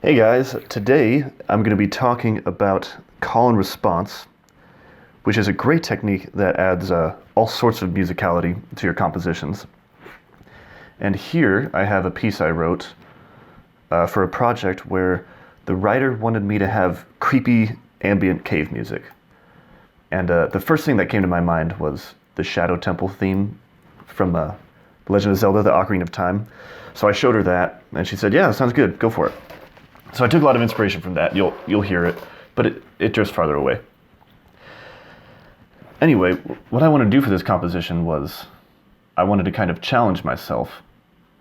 Hey guys, today I'm going to be talking about call and response, which is a great technique that adds all sorts of musicality to your compositions. And here I have a piece I wrote for a project where the writer wanted me to have creepy ambient cave music. And the first thing that came to my mind was the Shadow Temple theme from Legend of Zelda: The Ocarina of Time. So I showed her that, and she said, "Yeah, that sounds good, go for it." So I took a lot of inspiration from that. You'll hear it, but it drifts farther away. Anyway, what I wanted to do for this composition was I wanted to kind of challenge myself,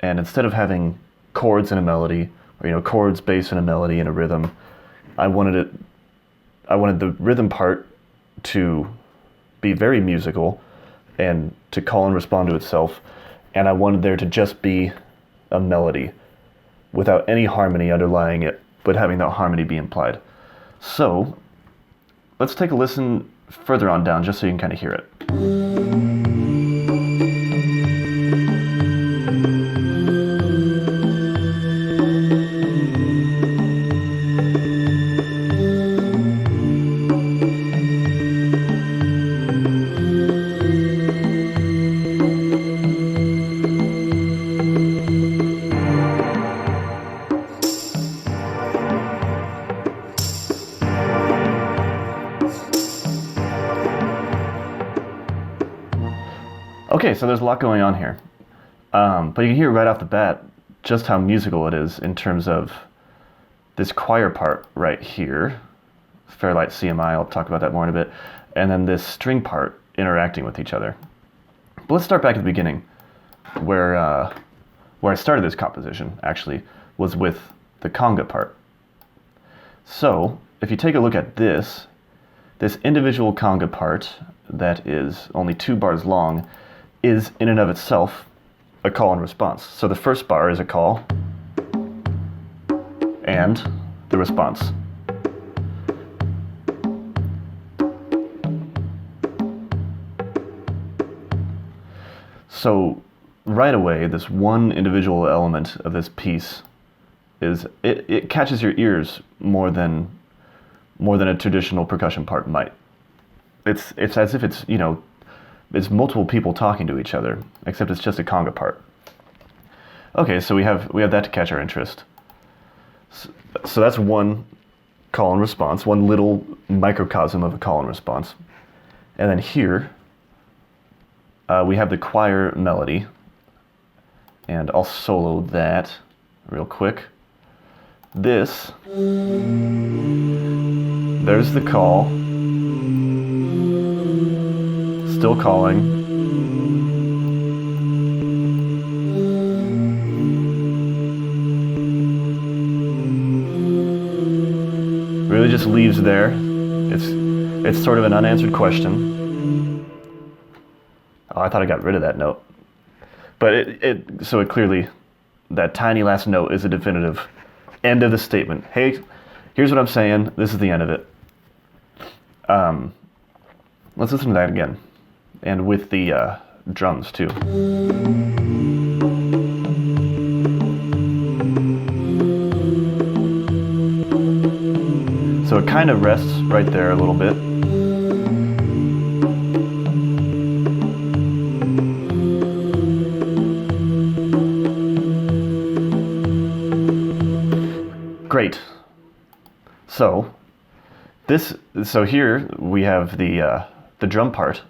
and instead of having chords and a melody, or chords, bass, and a melody and a rhythm, I wanted the rhythm part to be very musical and to call and respond to itself, and I wanted there to just be a melody without any harmony underlying it, but having that harmony be implied. So let's take a listen further on down just so you can kind of hear it. Okay, so there's a lot going on here, but you can hear right off the bat just how musical it is in terms of this choir part right here, Fairlight CMI, I'll talk about that more in a bit, and then this string part interacting with each other. But let's start back at the beginning, where I started this composition, actually, was with the conga part. So, if you take a look at this individual conga part that is only 2 bars long is in and of itself a call and response. So the first bar is a call and the response. So right away, this one individual element of this piece is it catches your ears more than a traditional percussion part might. It's as if it's multiple people talking to each other, except it's just a conga part. Okay, so we have that to catch our interest. So that's one call and response, one little microcosm of a call and response. And then here, we have the choir melody, and I'll solo that real quick. There's the call. Still calling. Really just leaves there. It's sort of an unanswered question. Oh, I thought I got rid of that note. But so it clearly, that tiny last note is a definitive end of the statement. Hey, here's what I'm saying. This is the end of it. Let's listen to that again. And with the drums too. So it kind of rests right there a little bit. Great. So here we have the drum part.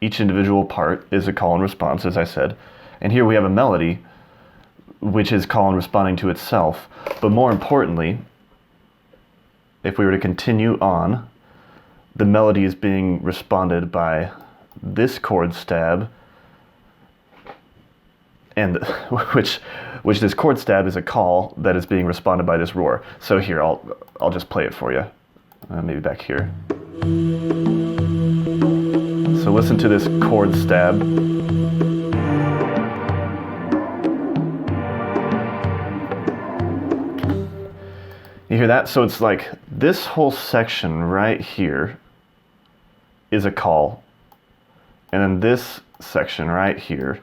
Each individual part is a call and response, as I said. And here we have a melody, which is call and responding to itself. But more importantly, if we were to continue on, the melody is being responded by this chord stab, and which this chord stab is a call that is being responded by this roar. So here, I'll just play it for you. Maybe back here. So listen to this chord stab. You hear that? So it's like this whole section right here is a call. And then this section right here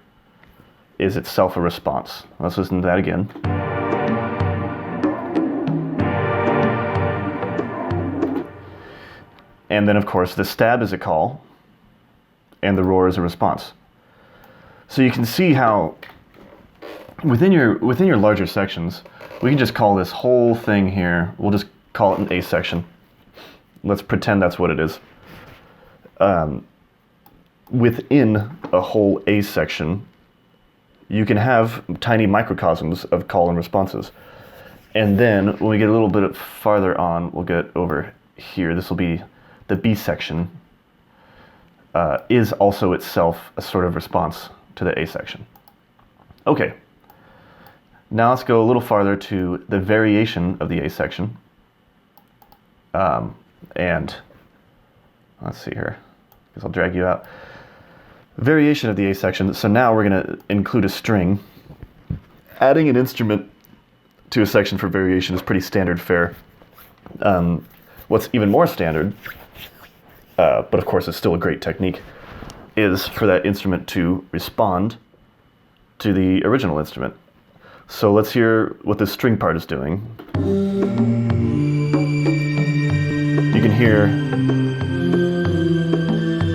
is itself a response. Let's listen to that again. And then, of course, the stab is a call, and the roar is a response. So you can see how within your larger sections, we can just call this whole thing here, we'll just call it an A section. Let's pretend that's what it is. Within a whole A section, you can have tiny microcosms of call and responses. And then when we get a little bit farther on, we'll get over here. This will be the B section, is also itself a sort of response to the A section. Okay, now let's go a little farther to the variation of the A section. And let's see here, I guess I'll drag you out. Variation of the A section, so now we're going to include a string. Adding an instrument to a section for variation is pretty standard fare. What's even more standard, but of course it's still a great technique, is for that instrument to respond to the original instrument. So let's hear what this string part is doing. You can hear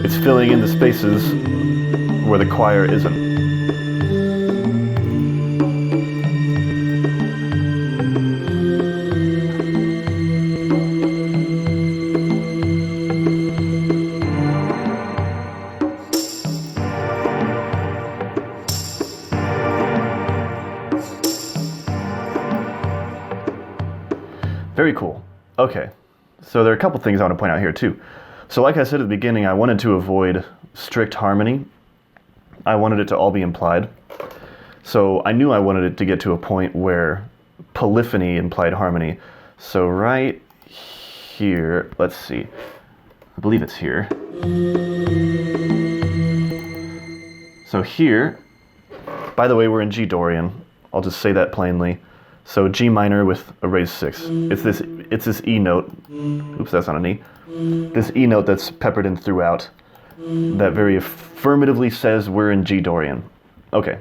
it's filling in the spaces where the choir isn't. Very cool. Okay, so there are a couple things I want to point out here too. So like I said at the beginning, I wanted to avoid strict harmony. I wanted it to all be implied. So I knew I wanted it to get to a point where polyphony implied harmony. So right here, let's see, I believe it's here. So here, by the way, we're in G Dorian. I'll just say that plainly. So G minor with a raised 6. It's this E note. Oops, that's not an E. This E note that's peppered in throughout that very affirmatively says we're in G Dorian. Okay.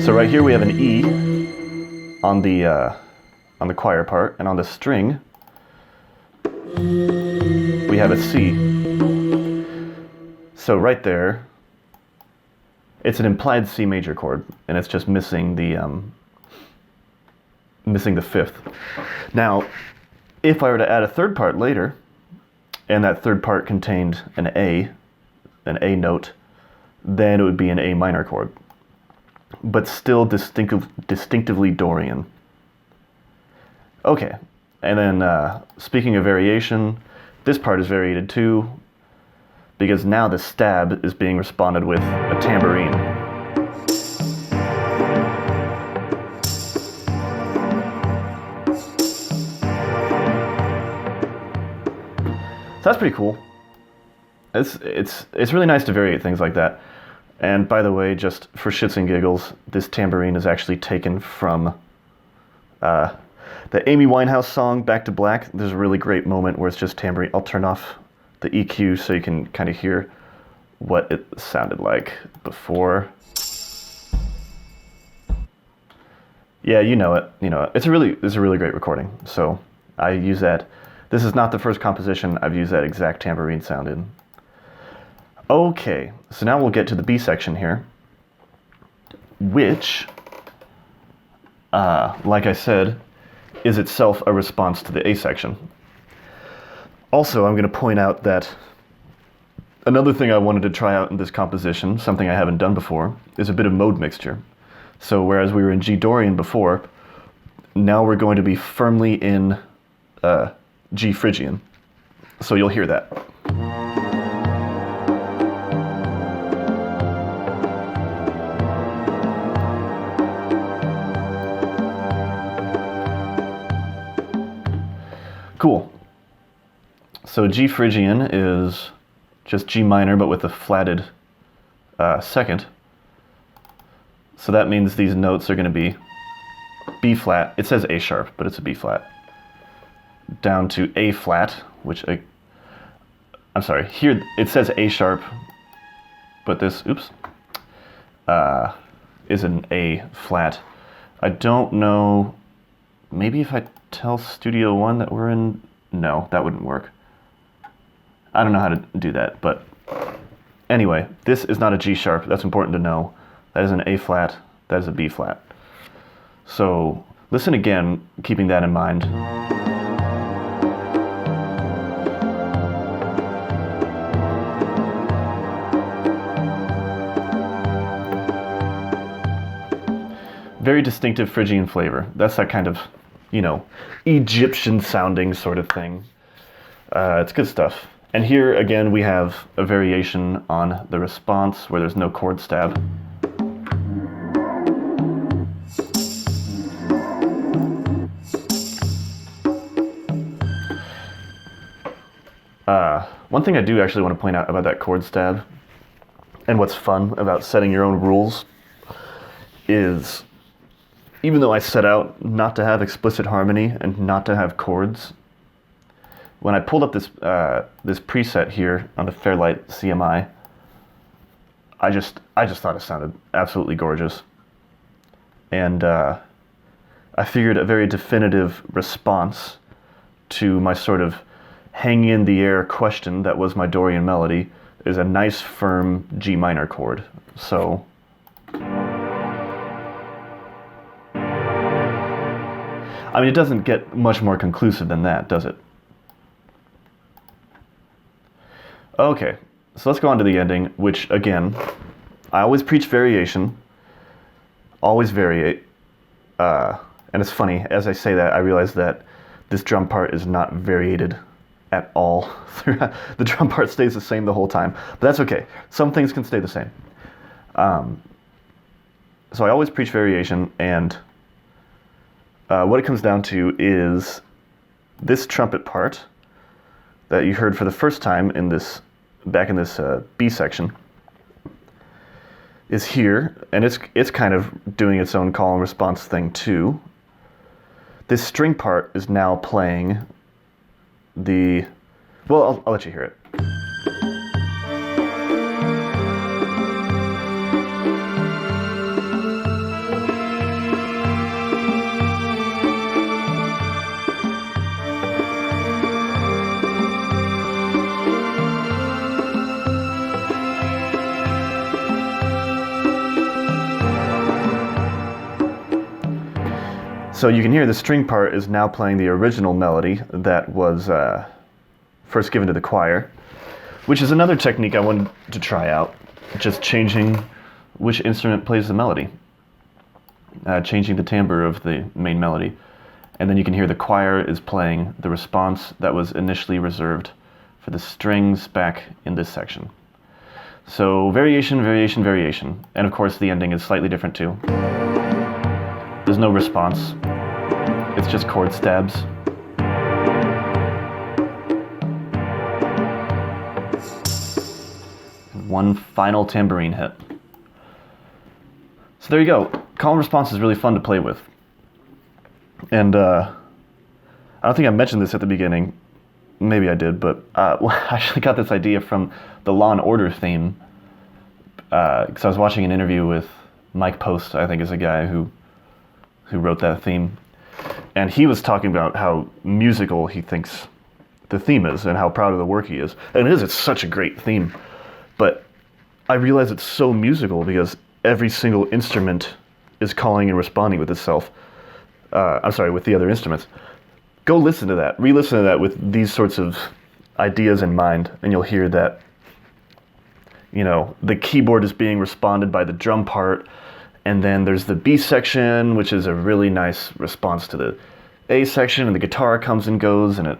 So right here we have an E on the choir part, and on the string we have a C. So right there, it's an implied C major chord, and it's just missing the fifth. Now, if I were to add a third part later, and that third part contained an A note, then it would be an A minor chord, but still distinctively Dorian. Okay, and then speaking of variation, this part is variated too, because now the stab is being responded with a tambourine. So that's pretty cool. It's really nice to variate things like that. And by the way, just for shits and giggles, this tambourine is actually taken from the Amy Winehouse song Back to Black. There's a really great moment where it's just tambourine. I'll turn off the EQ so you can kind of hear what it sounded like before. Yeah, you know it. It's a really great recording. So I use that. This is not the first composition I've used that exact tambourine sound in. Okay, so now we'll get to the B section here, which, like I said, is itself a response to the A section. Also, I'm going to point out that another thing I wanted to try out in this composition, something I haven't done before, is a bit of mode mixture. So whereas we were in G Dorian before, now we're going to be firmly in G Phrygian. So you'll hear that. Cool. So G Phrygian is just G minor, but with a flatted second. So that means these notes are going to be B flat. It says A sharp, but it's a B flat. Down to A flat, which I'm sorry, here it says A sharp, but this, is an A flat. I don't know, maybe if I tell Studio One that we're in No, that wouldn't work. I don't know how to do that, but anyway, this is not a G sharp. That's important to know. That is an A flat. That is a B flat. So listen again, keeping that in mind. Very distinctive Phrygian flavor. That's that kind of, Egyptian sounding sort of thing. It's good stuff. And here again we have a variation on the response where there's no chord stab. One thing I do actually want to point out about that chord stab, and what's fun about setting your own rules, is even though I set out not to have explicit harmony and not to have chords, when I pulled up this this preset here on the Fairlight CMI, I just thought it sounded absolutely gorgeous, and I figured a very definitive response to my sort of hang in the air question that was my Dorian melody is a nice firm G minor chord. So I mean, it doesn't get much more conclusive than that, does it? Okay, so let's go on to the ending, which again, I always preach variation, always variate, and it's funny, as I say that, I realize that this drum part is not variated at all. The drum part stays the same the whole time, but that's okay. Some things can stay the same. So I always preach variation, and what it comes down to is this trumpet part that you heard for the first time in this, back in this B section, is here, and it's kind of doing its own call and response thing too. This string part is now playing the, well, I'll let you hear it. So you can hear the string part is now playing the original melody that was first given to the choir, which is another technique I wanted to try out, just changing which instrument plays the melody, changing the timbre of the main melody. And then you can hear the choir is playing the response that was initially reserved for the strings back in this section. So variation, variation, variation. And of course the ending is slightly different too. There's no response. It's just chord stabs. And one final tambourine hit. So there you go. Call and response is really fun to play with. And I don't think I mentioned this at the beginning. Maybe I did, but I actually got this idea from the Law and Order theme. Because I was watching an interview with Mike Post, I think is a guy who wrote that theme. And he was talking about how musical he thinks the theme is and how proud of the work he is. And it's such a great theme. But I realize it's so musical because every single instrument is calling and responding with itself. With the other instruments. Go listen to that. Re-listen to that with these sorts of ideas in mind, and you'll hear that, the keyboard is being responded by the drum part, and then there's the B section, which is a really nice response to the A section, and the guitar comes and goes, and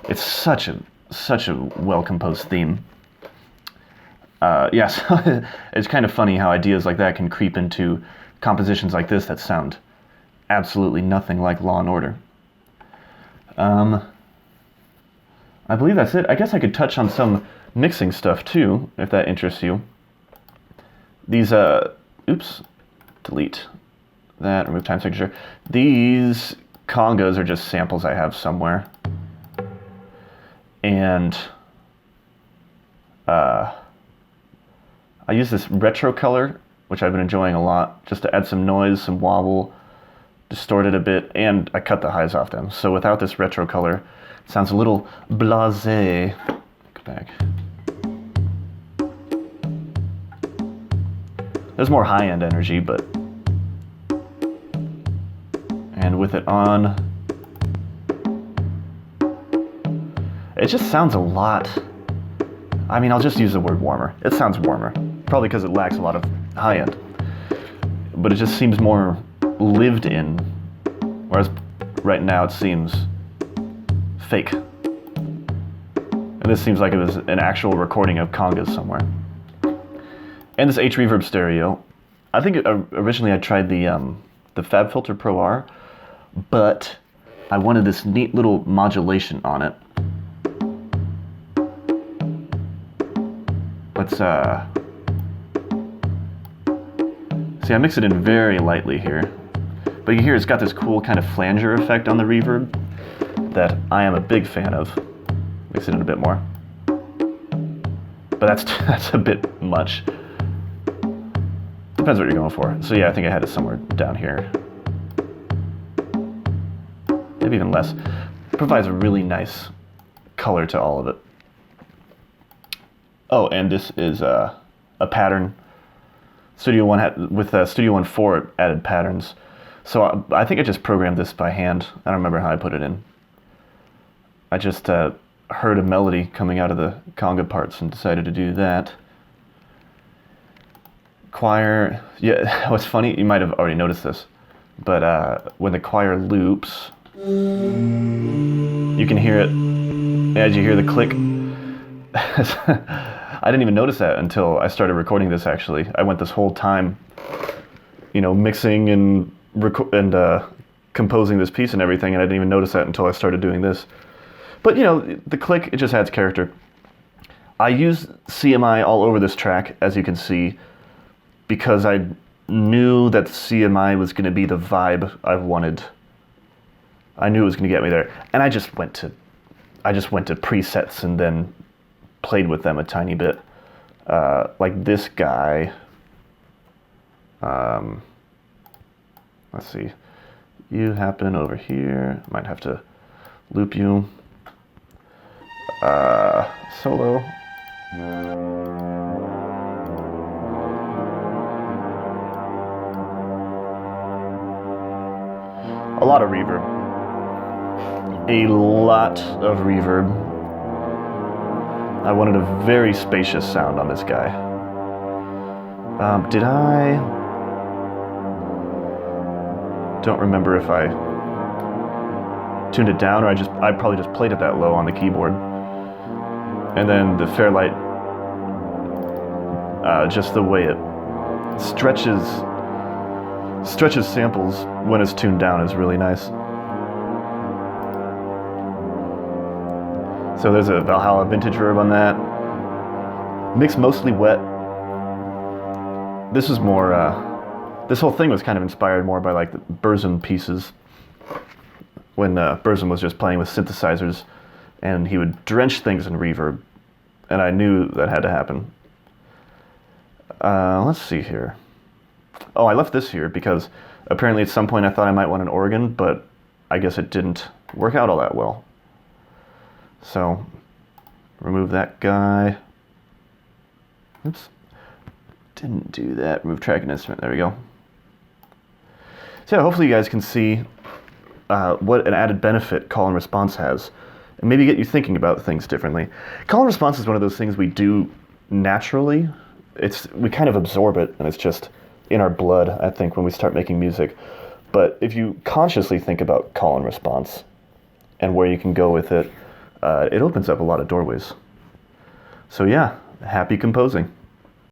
it's such a well-composed theme. Yes, it's kind of funny how ideas like that can creep into compositions like this that sound absolutely nothing like Law and Order. I believe that's it. I guess I could touch on some mixing stuff too, if that interests you. These, delete that, remove time signature. These congas are just samples I have somewhere. And I use this retro color, which I've been enjoying a lot, just to add some noise, some wobble, distorted a bit, and I cut the highs off them. So without this retro color, it sounds a little blasé. Go back. There's more high-end energy, but... And with it on... It just sounds a lot... I mean, I'll just use the word warmer. It sounds warmer. Probably because it lacks a lot of high-end. But it just seems more lived in. Whereas right now it seems fake. And this seems like it was an actual recording of congas somewhere. And this H Reverb stereo, I think originally I tried the FabFilter Pro R, but I wanted this neat little modulation on it. Let's see, I mix it in very lightly here. But you hear it's got this cool kind of flanger effect on the reverb that I am a big fan of. Mix it in a bit more. But that's a bit much. Depends what you're going for. So yeah, I think I had it somewhere down here. Maybe even less. It provides a really nice color to all of it. Oh, and this is a pattern. Studio One had, with Studio One 4, it added patterns. So I think I just programmed this by hand. I don't remember how I put it in. I just heard a melody coming out of the conga parts and decided to do that. Choir, yeah, what's funny, you might have already noticed this, but when the choir loops, you can hear it as you hear the click. I didn't even notice that until I started recording this, actually. I went this whole time, you know, mixing and composing this piece and everything, and I didn't even notice that until I started doing this. But, you know, the click, it just adds character. I use CMI all over this track, as you can see, because I knew that CMI was going to be the vibe I wanted. I knew it was going to get me there. And I just went to presets and then played with them a tiny bit. Like this guy. Let's see. You happen over here. Might have to loop you. Solo. A lot of reverb. A lot of reverb. I wanted a very spacious sound on this guy. Did I? Don't remember if I tuned it down or I probably just played it that low on the keyboard. And then the Fairlight, just the way it stretches samples when it's tuned down is really nice. So there's a Valhalla vintage verb on that. Mix mostly wet. This is more, this whole thing was kind of inspired more by like the Burzum pieces. When Burzum was just playing with synthesizers and he would drench things in reverb. And I knew that had to happen. Let's see here. Oh, I left this here because apparently at some point I thought I might want an organ, but I guess it didn't work out all that well. So, remove that guy. Oops. Didn't do that. Remove track and instrument. There we go. So yeah, hopefully you guys can see what an added benefit call and response has, and maybe get you thinking about things differently. Call and response is one of those things we do naturally. We kind of absorb it, and it's just in our blood, I think, when we start making music. But if you consciously think about call and response and where you can go with it, it opens up a lot of doorways. So yeah, happy composing.